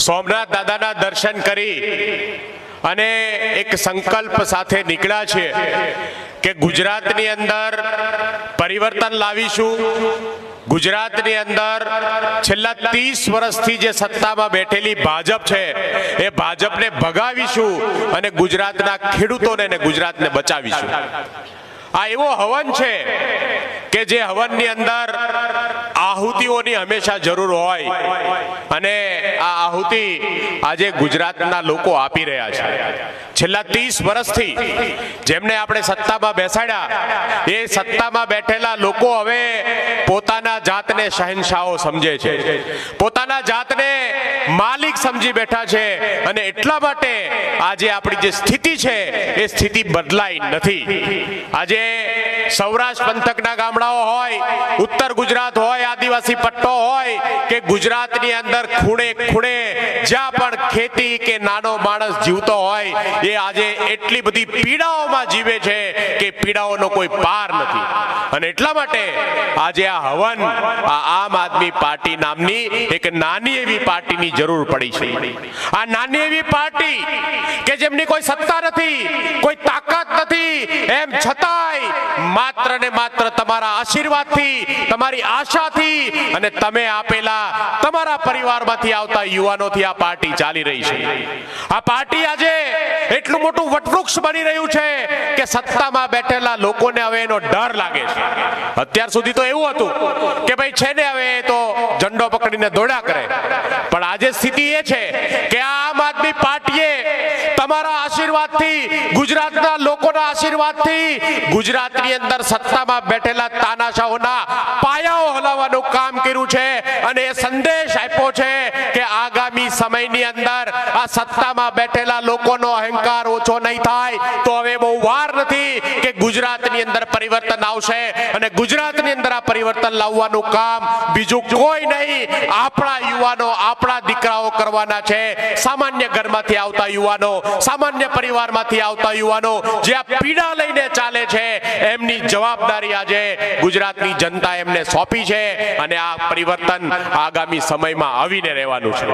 સોમનાથ દાદાના દર્શન કરી અને એક સંકલ્પ સાથે નીકળ્યા છે કે ગુજરાતની અંદર પરિવર્તન લાવીશું। ગુજરાતની અંદર છેલ્લા 30 વર્ષથી જે સત્તામાં બેઠેલી ભાજપ છે એ ભાજપને ભગાવીશું અને ગુજરાતના ખેડૂતોને અને ગુજરાતને બચાવીશું। આ એવો હવન છે કે જે હવનની અંદર આહુતિઓની હંમેશા જરૂર હોય અને આ આહુતિ આજે ગુજરાતના લોકો આપી રહ્યા છે। છેલ્લા 30 વર્ષથી જેમને આપણે સત્તામાં બેસાડ્યા એ સત્તામાં બેઠેલા લોકો હવે પોતાના જાતને શહેનશાહો સમજે છે, પોતાના જાતને માલિક સમજી બેઠા છે અને એટલા માટે આજે આપણી જે સ્થિતિ છે એ સ્થિતિ બદલાઈ નથી। આજે સૌરાષ્ટ્ર પંથકના ગામડાઓ હોય, ઉત્તર ગુજરાત હોય, આદિવાસી પટ્ટો હોય કે ગુજરાતની અંદર ખૂણે ખૂણે જ્યાં પણ ખેતી કે નાનો માણસ જીવતો હોય એ આજે એટલી બધી પીડાઓમાં જીવે છે કે પીડાઓનો કોઈ પાર નથી। અને એટલા માટે આજે આ હવન આ આમ આદમી પાર્ટી નામની એક નાની એવી પાર્ટીની જરૂર પડી છે। આ નાની એવી પાર્ટી કે જેમની કોઈ સત્તા નથી, કોઈ તાકાત નથી, એમ છતાંય માત્ર ને માત્ર તમારા આશીર્વાદથી, તમારી આશાથી અને તમે આપેલા તમારા પરિવારમાંથી આવતા યુવાનોથી આ પાર્ટી ચાલી રહી છે। આ પાર્ટી આજે એટલું મોટું વટવૃક્ષ બની રહ્યું છે કે સત્તામાં બેઠેલા લોકોને હવે એનો ડર લાગે છે। અત્યાર સુધી તો એવું હતું કે ભાઈ છે ને હવે તો ઝંડો પકડીને દોડ્યા કરે, પણ આજે સ્થિતિ એ છે કે આમ આદમી પાર્ટીએ તમારા આશીર્વાદથી, ગુજરાતના લોકોના આશીર્વાદથી ગુજરાતની અંદર સત્તામાં બેઠેલા તાનાશાહોના પાયાઓ હલાવવાનું કામ કર્યું છે અને એ સંદેશ આપ્યો છે કે આગામી સમયની અંદર આ સત્તામાં બેઠેલા લોકોનો અહંકાર ઓછો નહીં થાય તો હવે બહુ વાર નથી કે ગુજરાતની અંદર પરિવર્તન આવશે અને ગુજરાતની અંદર આ પરિવર્તન લાવવાનું કામ બીજું કોઈ નહીં, આપણા યુવાનો, આપણા દીકરાઓ કરવાના છે। સામાન્ય ઘરમાંથી આવતા યુવાનો, સામાન્ય પરિવારમાંથી આવતા યુવાનો જે આ પીડા લઈને ચાલે છે એમની જવાબદારી આજે ગુજરાતની જનતા એમને સોંપી છે અને આ પરિવર્તન આગામી સમયમાં આવીને રહેવાનું છે।